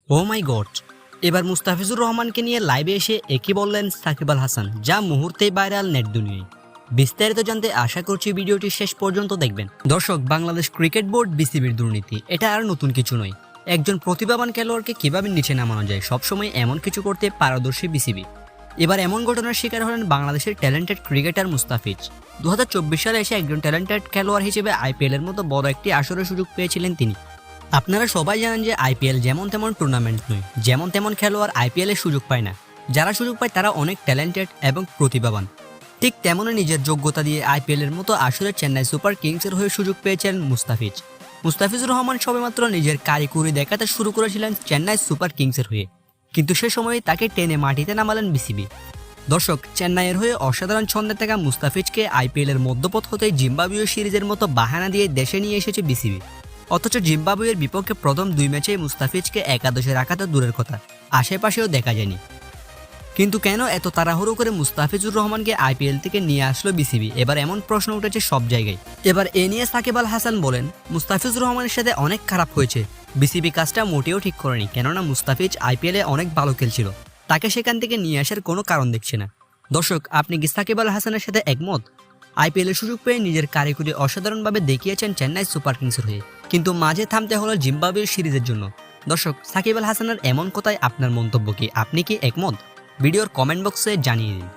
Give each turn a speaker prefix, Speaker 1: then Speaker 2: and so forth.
Speaker 1: ও মাই god, এবার মুস্তাফিজুর রহমানকে নিয়ে লাইভে এসে একই বললেন সাকিব আল হাসান, যা মুহূর্তেই ভাইরাল নেট দুনিয়ায়। বিস্তারিত জানতে আশা করছি ভিডিওটি শেষ পর্যন্ত দেখবেন। দর্শক, বাংলাদেশ ক্রিকেট বোর্ড বিসিবির দুর্নীতি এটা আর নতুন কিছু নয়। একজন প্রতিভাবান খেলোয়াড়কে কিভাবে নিচে নামানো যায় সবসময় এমন কিছু করতে পারদর্শী বিসিবি। এবার এমন ঘটনার শিকার হলেন বাংলাদেশের ট্যালেন্টেড ক্রিকেটার মুস্তাফিজ। 2024 সালে এসে একজন ট্যালেন্টেড খেলোয়াড় হিসেবে আইপিএল এর মতো বড় একটি আসরের সুযোগ পেয়েছিলেন তিনি। আপনারা সবাই জানেন যে আইপিএল যেমন তেমন টুর্নামেন্ট নয়, যেমন তেমন খেলোয়াড় আইপিএল এর সুযোগ পায় না। যারা সুযোগ পায় তারা অনেক ট্যালেন্টেড এবং প্রতিভাবান। ঠিক তেমনই নিজের যোগ্যতা দিয়ে আইপিএল এর মতো আসলে চেন্নাই সুপার কিংসের হয়ে সুযোগ পেয়েছেন মুস্তাফিজুর রহমান সবেমাত্র নিজের কারিকুরি দেখাতে শুরু করেছিলেন চেন্নাই সুপার কিংসের হয়ে, কিন্তু সে সময় তাকে টেনে মাটিতে নামালেন বিসিবি। দর্শক, চেন্নাইয়ের হয়ে অসাধারণ ছন্দে থাকা মুস্তাফিজকে আইপিএল এর মধ্যপথ হতে জিম্বাবুয়ে সিরিজের মতো বাহানা দিয়ে দেশে নিয়ে এসেছে বিসিবি। অথচ জিম্বাবুয়ের বিপক্ষে প্রথম 2 ম্যাচেই মুস্তাফিজকে একাদশে রাখা তো দূরের কথা, আশেপাশেও দেখা যায়নি। কিন্তু কেন এত তাড়াহুড়ো করে মুস্তাফিজুর রহমানকে আইপিএল থেকে নিয়ে আসলো বিসিবি? এবার এমন প্রশ্ন উঠেছে সব জায়গায়। এবার এ নিয়ে সাকিব আল হাসান বলেন, মুস্তাফিজুর রহমানের সাথে অনেক খারাপ হয়েছে। বিসিবি কাজটা মোটেও ঠিক করেনি, কেননা মুস্তাফিজ আইপিএলে অনেক ভালো খেলছিল। তাকে সেখান থেকে নিয়ে আসার কোনো কারণ দেখছে না। দর্শক, আপনি কি সাকিব আল হাসানের সাথে একমত? আইপিএল এর সুযোগ পেয়ে নিজের কারিকুরি অসাধারণভাবে দেখিয়েছেন চেন্নাই সুপার কিংসের হয়ে, কিন্তু মাঝে থামতে হলো জিম্বাবুয়ের সিরিজের জন্য। দর্শক, সাকিব আল হাসানের এমন কথায় আপনার মন্তব্য কি? আপনি কি একমত? ভিডিওর কমেন্ট বক্সে জানিয়ে দিন।